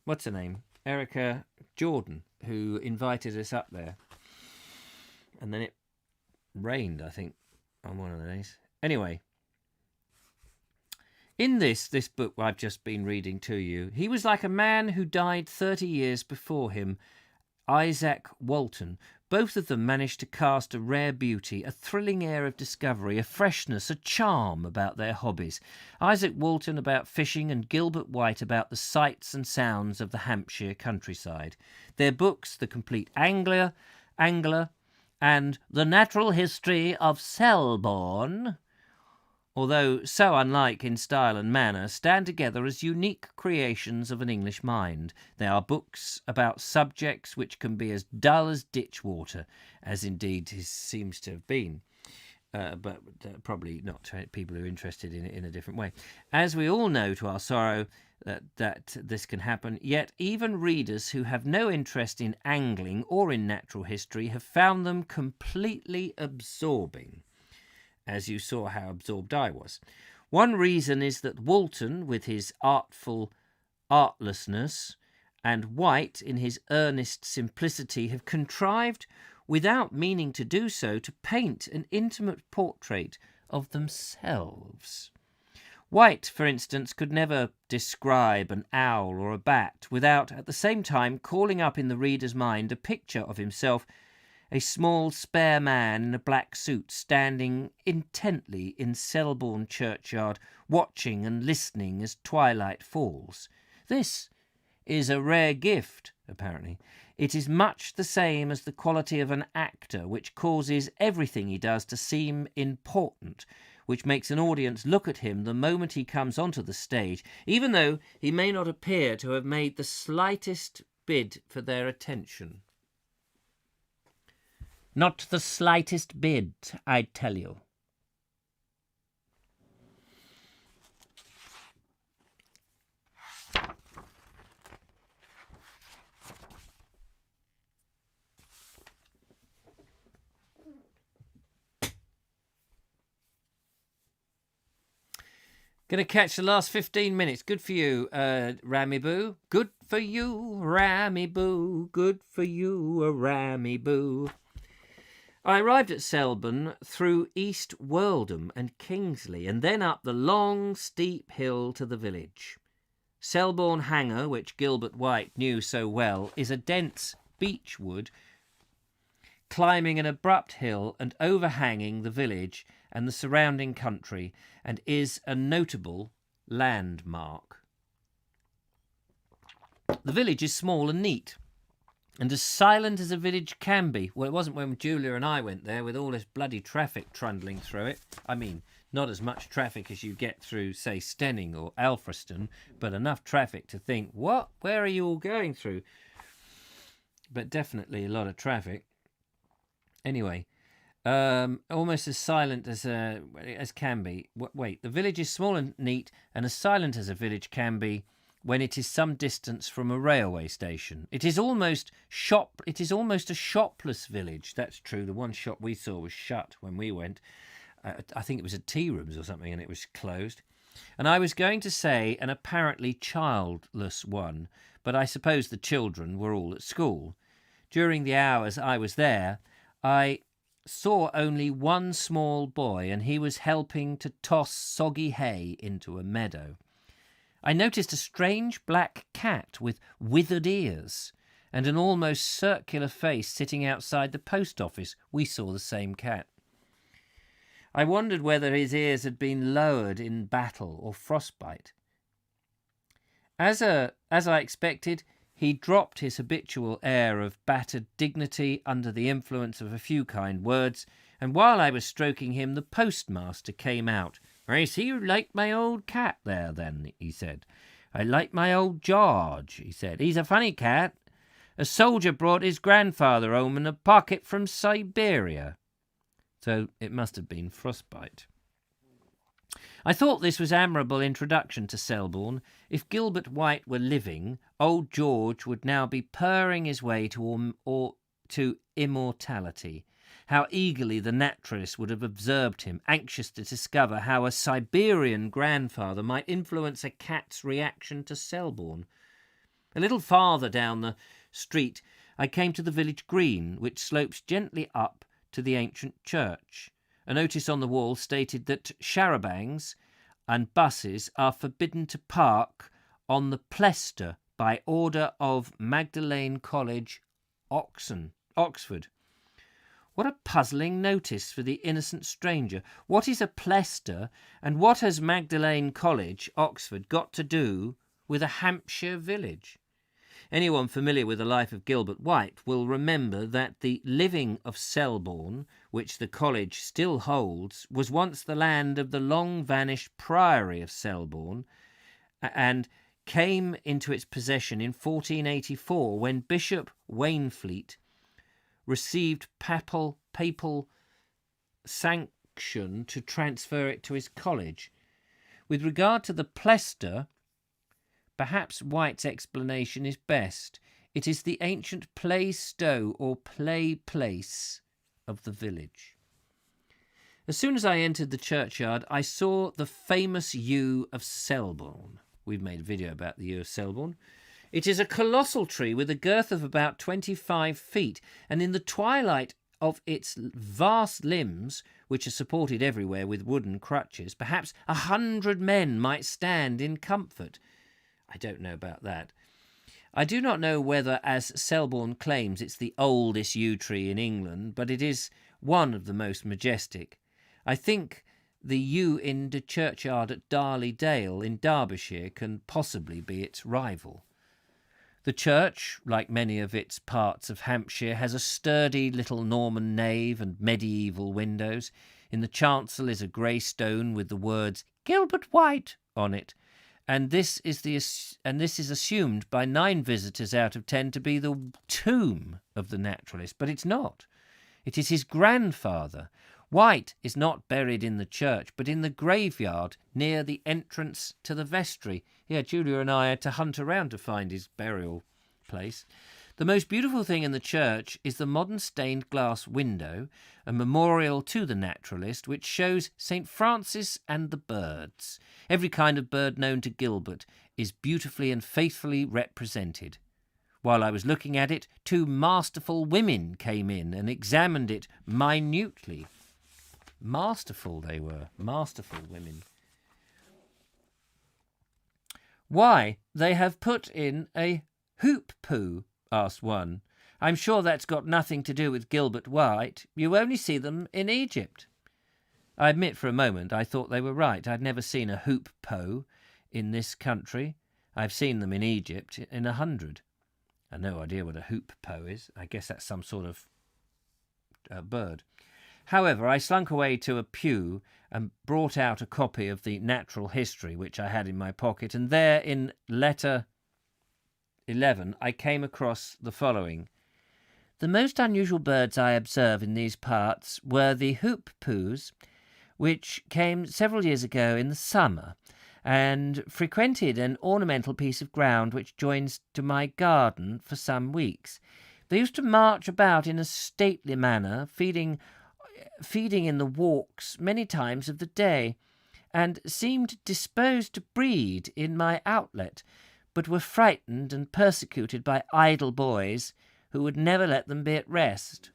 what's her name? Erica Jordan, who invited us up there. And then it rained, I think, on one of the days. Anyway, in this book I've just been reading to you, he was like a man who died 30 years before him, Isaac Walton. Both of them managed to cast a rare beauty, a thrilling air of discovery, a freshness, a charm about their hobbies. Isaac Walton about fishing and Gilbert White about the sights and sounds of the Hampshire countryside. Their books, The Complete Angler, and The Natural History of Selborne, although so unlike in style and manner, stand together as unique creations of an English mind. They are books about subjects which can be as dull as ditch water, as indeed it seems to have been. But probably not to people who are interested in it in a different way. As we all know to our sorrow that this can happen, yet even readers who have no interest in angling or in natural history have found them completely absorbing, as you saw how absorbed I was. One reason is that Walton, with his artful artlessness, and White, in his earnest simplicity, have contrived, without meaning to do so, to paint an intimate portrait of themselves. White, for instance, could never describe an owl or a bat without, at the same time, calling up in the reader's mind a picture of himself, a small, spare man in a black suit, standing intently in Selborne churchyard, watching and listening as twilight falls. This is a rare gift, apparently. It is much the same as the quality of an actor, which causes everything he does to seem important, which makes an audience look at him the moment he comes onto the stage, even though he may not appear to have made the slightest bid for their attention. Not the slightest bid, I tell you. Going to catch the last 15 minutes. Good for you, Rammy Boo. Good for you, Rammy Boo. Good for you, Rammy Boo. I arrived at Selborne through East Weldham and Kingsley, and then up the long, steep hill to the village. Selborne Hanger, which Gilbert White knew so well, is a dense beech wood climbing an abrupt hill and overhanging the village and the surrounding country, and is a notable landmark. The village is small and neat, and as silent as a village can be. Well, it wasn't when Julia and I went there with all this bloody traffic trundling through it. I mean, not as much traffic as you get through, say, Stenning or Alfriston, but enough traffic to think, what? Where are you all going through? But definitely a lot of traffic. Anyway, almost as silent as can be. Wait, the village is small and neat, and as silent as a village can be when it is some distance from a railway station. It is almost a shopless village. That's true. The one shop we saw was shut when we went. I think it was at Tea Rooms or something, and it was closed. And I was going to say an apparently childless one, but I suppose the children were all at school. During the hours I was there, I saw only one small boy, and he was helping to toss soggy hay into a meadow. I noticed a strange black cat with withered ears and an almost circular face sitting outside the post office. We saw the same cat. I wondered whether his ears had been lowered in battle or frostbite. As I expected, he dropped his habitual air of battered dignity under the influence of a few kind words, and while I was stroking him, the postmaster came out. "I see you like my old cat there, then," he said. "I like my old George," he said. "He's a funny cat. A soldier brought his grandfather home in a pocket from Siberia." So it must have been frostbite. I thought this was admirable introduction to Selborne. If Gilbert White were living, old George would now be purring his way to immortality. How eagerly the naturalist would have observed him, anxious to discover how a Siberian grandfather might influence a cat's reaction to Selborne. A little farther down the street I came to the village green, which slopes gently up to the ancient church. A notice on the wall stated that charabancs and buses are forbidden to park on the Plestor by order of Magdalene College, Oxford. What a puzzling notice for the innocent stranger. What is a Plestor, and what has Magdalene College, Oxford, got to do with a Hampshire village? Anyone familiar with the life of Gilbert White will remember that the living of Selborne, which the college still holds, was once the land of the long-vanished priory of Selborne, and came into its possession in 1484 when Bishop Waynflete received papal sanction to transfer it to his college. With regard to the Plestor, perhaps White's explanation is best. It is the ancient play-stow or play-place of the village. As soon as I entered the churchyard, I saw the famous yew of Selborne. We've made a video about the yew of Selborne. It is a colossal tree with a girth of about 25 feet, and in the twilight of its vast limbs, which are supported everywhere with wooden crutches, perhaps 100 men might stand in comfort. I don't know about that. I do not know whether, as Selborne claims, it's the oldest yew tree in England, but it is one of the most majestic. I think the yew in the churchyard at Darley Dale in Derbyshire can possibly be its rival. The church, like many of its parts of Hampshire, has a sturdy little Norman nave and medieval windows. In the chancel is a grey stone with the words "Gilbert White" on it, and this is assumed by 9 visitors out of 10 to be the tomb of the naturalist, but it's not. It is his grandfather. White is not buried in the church, but in the graveyard near the entrance to the vestry. Yeah, Julia and I had to hunt around to find his burial place. The most beautiful thing in the church is the modern stained glass window, a memorial to the naturalist, which shows St. Francis and the birds. Every kind of bird known to Gilbert is beautifully and faithfully represented. While I was looking at it, 2 masterful women came in and examined it minutely. Masterful they were, masterful women. "Why, they have put in a hoop poo," asked one. "I'm sure that's got nothing to do with Gilbert White. You only see them in Egypt." I admit for a moment I thought they were right. I'd never seen a hoop po in this country. I've seen them in Egypt in 100. I've no idea what a hoop po is. I guess that's some sort of bird. However, I slunk away to a pew and brought out a copy of the Natural History, which I had in my pocket, and there, in letter 11, I came across the following. "The most unusual birds I observe in these parts were the hoop poos, which came several years ago in the summer, and frequented an ornamental piece of ground which joins to my garden for some weeks. They used to march about in a stately manner, feeding in the walks many times of the day, and seemed disposed to breed in my outlet, but were frightened and persecuted by idle boys who would never let them be at rest."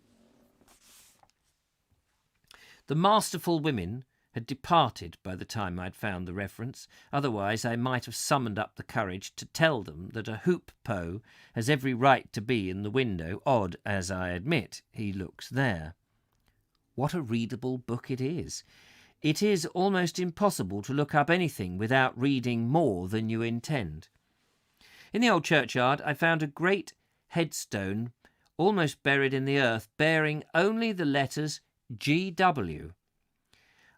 The masterful women had departed by the time I'd found the reference. Otherwise I might have summoned up the courage to tell them that a hoop po has every right to be in the window, odd as I admit he looks there. What a readable book it is! It is almost impossible to look up anything without reading more than you intend. In the old churchyard I found a great headstone, almost buried in the earth, bearing only the letters G.W.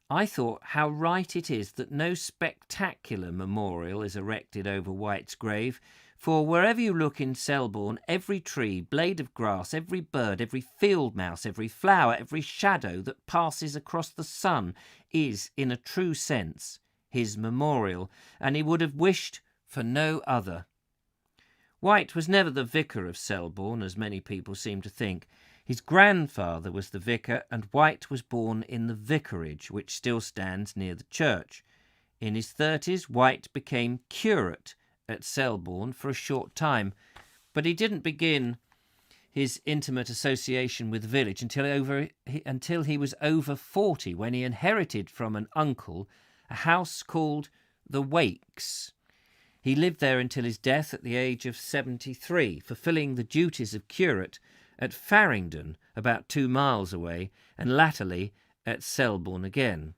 I thought how right it is that no spectacular memorial is erected over White's grave, for wherever you look in Selborne, every tree, blade of grass, every bird, every field mouse, every flower, every shadow that passes across the sun is, in a true sense, his memorial, and he would have wished for no other. White was never the vicar of Selborne, as many people seem to think. His grandfather was the vicar, and White was born in the vicarage, which still stands near the church. In his 30s, White became curate at Selborne for a short time, but he didn't begin his intimate association with the village until he was over 40, when he inherited from an uncle a house called the Wakes. He lived there until his death at the age of 73, fulfilling the duties of curate at Farringdon, about 2 miles away, and latterly at Selborne again.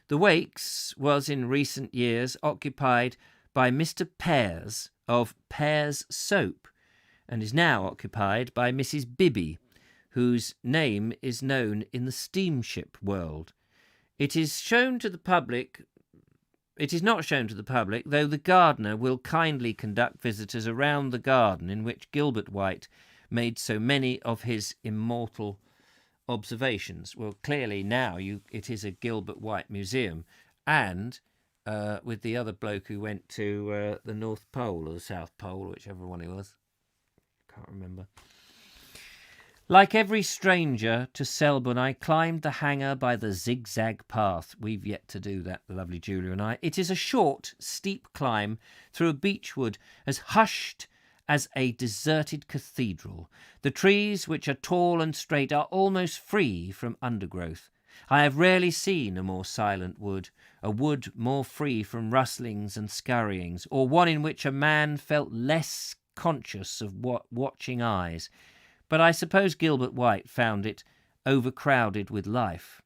The Wakes was in recent years occupied by Mr. Pears of Pears Soap, and is now occupied by Mrs. Bibby, whose name is known in the steamship world. It is shown to the public. It is not shown to the public, though the gardener will kindly conduct visitors around the garden in which Gilbert White made so many of his immortal observations. Well, clearly now it is a Gilbert White museum, and with the other bloke who went to the North Pole or the South Pole, whichever one he was. Can't remember. Like every stranger to Selborne, I climbed the hanger by the zigzag path. We've yet to do that, the lovely Julia and I. It is a short, steep climb through a beechwood as hushed as a deserted cathedral. The trees, which are tall and straight, are almost free from undergrowth. I have rarely seen a more silent wood, a wood more free from rustlings and scurryings, or one in which a man felt less conscious of watching eyes. But I suppose Gilbert White found it overcrowded with life.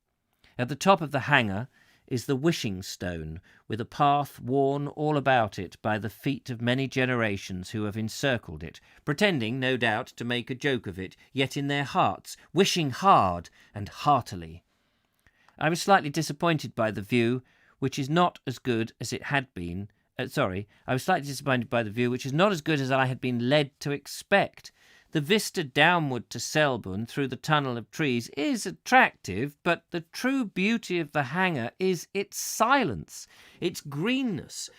At the top of the hanger is the wishing stone, with a path worn all about it by the feet of many generations who have encircled it, pretending, no doubt, to make a joke of it, yet in their hearts wishing hard and heartily. I was slightly disappointed by the view, which is not as good as it had been. I was slightly disappointed by the view, which is not as good as I had been led to expect. The vista downward to Selborne through the tunnel of trees is attractive, but the true beauty of the hanger is its silence, its greenness,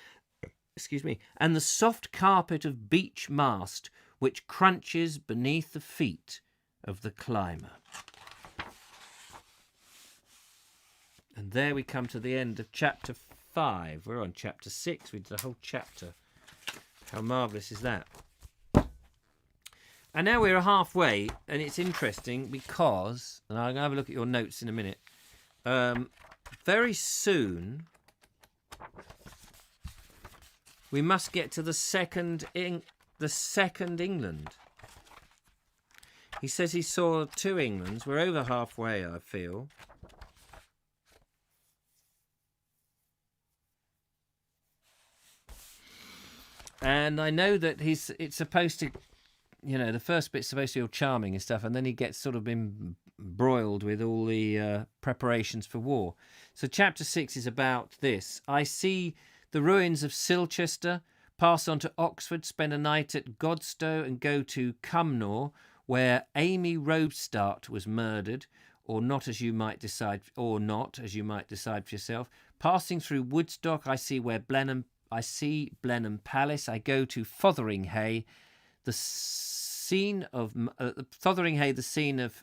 and the soft carpet of beech mast which crunches beneath the feet of the climber. And there we come to the end of chapter 5. We're on chapter 6. We did a whole chapter. How marvellous is that? And now we're halfway, and it's interesting because, and I'm going to have a look at your notes in a minute, very soon we must get to the second England. He says he saw 2 Englands. We're over halfway, I feel. And I know that it's supposed to, the first bit's supposed to be all charming and stuff, and then he gets sort of embroiled with all the preparations for war. So chapter 6 is about this. I see the ruins of Silchester, pass on to Oxford, spend a night at Godstow, and go to Cumnor, where Amy Robestart was murdered, or not, as you might decide for yourself. Passing through Woodstock, I see Blenheim Palace. I go to Fotheringhay, the scene of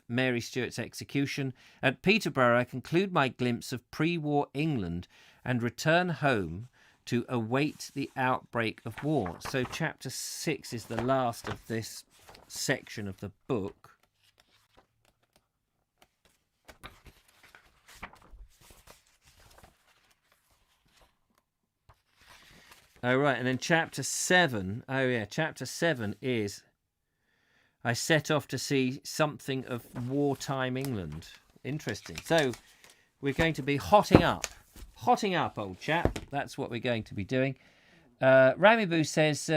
Mary Stuart's execution. At Peterborough, I conclude my glimpse of pre-war England and return home to await the outbreak of war. So chapter 6 is the last of this section of the book. Oh, right, and then chapter 7. Oh, yeah, chapter 7 is I set off to see something of wartime England. Interesting. So we're going to be hotting up, old chap. That's what we're going to be doing. Ramiboo says,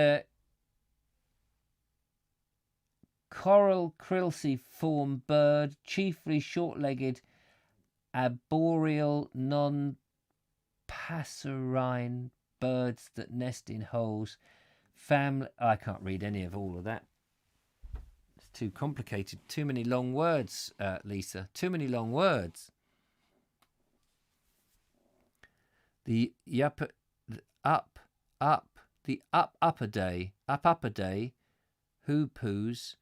coral crilciform bird, chiefly short-legged, arboreal, non-passerine birds that nest in holes. Family. I can't read any of all of that. It's too complicated. Too many long words, Lisa. Too many long words. The upper day, hoopoes,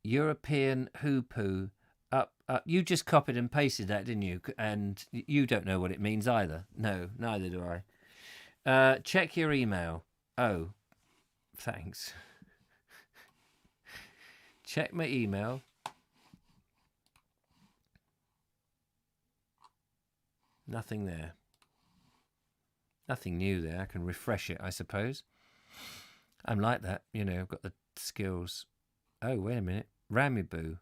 European hoopoo, up. You just copied and pasted that, didn't you? And you don't know what it means either. No, neither do I. Check your email. Oh, thanks. Check my email. Nothing there. Nothing new there. I can refresh it, I suppose. I'm like that, I've got the skills. Oh, wait a minute. Ramiboo.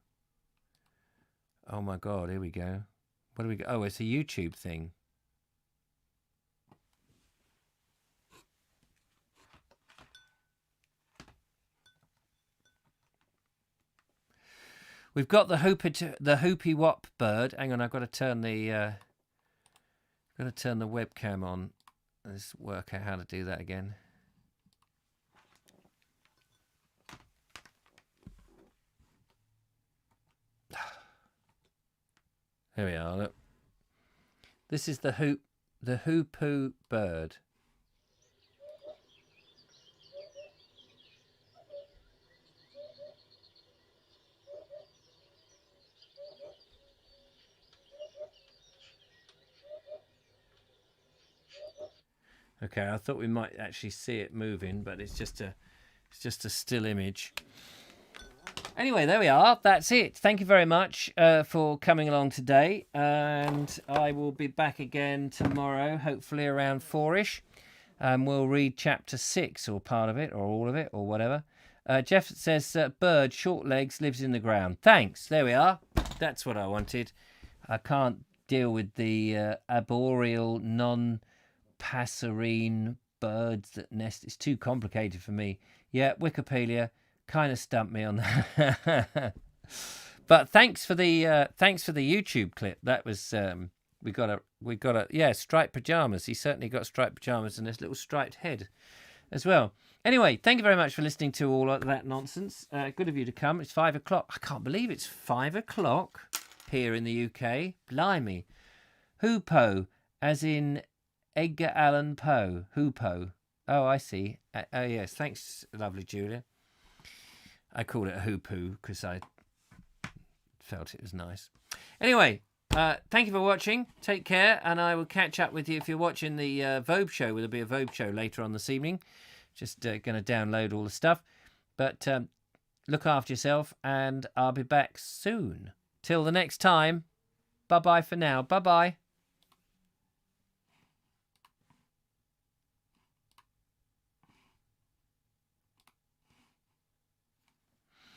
Oh my God, here we go. What do we go? Oh, it's a YouTube thing. We've got the hoopy wop bird. Hang on, I've got to turn the webcam on. Let's work out how to do that again. Here we are. Look, this is the hoopoo bird. Okay, I thought we might actually see it moving, but it's just a still image. Anyway, there we are. That's it. Thank you very much for coming along today, and I will be back again tomorrow, hopefully around 4ish. We'll read chapter 6 or part of it or all of it or whatever. Jeff says, bird, short legs, lives in the ground. Thanks. There we are. That's what I wanted. I can't deal with the arboreal, non-passerine birds that nest. It's too complicated for me. Yeah, Wikipedia kind of stumped me on that. But thanks for the YouTube clip. That was we got a striped pajamas. He certainly got striped pajamas and this little striped head as well. Anyway, thank you very much for listening to all of that nonsense. Good of you to come. It's 5 o'clock. I can't believe it's 5 o'clock here in the UK. Blimey. Hoopo, as in Edgar Allan Poe. Hoopo. Oh, I see. Oh, yes. Thanks, lovely Julia. I called it a hoopoo because I felt it was nice. Anyway, thank you for watching. Take care, and I will catch up with you if you're watching the Vogue show. There'll be a Vogue show later on this evening. Just going to download all the stuff. But look after yourself, and I'll be back soon. Till the next time, bye-bye for now. Bye-bye.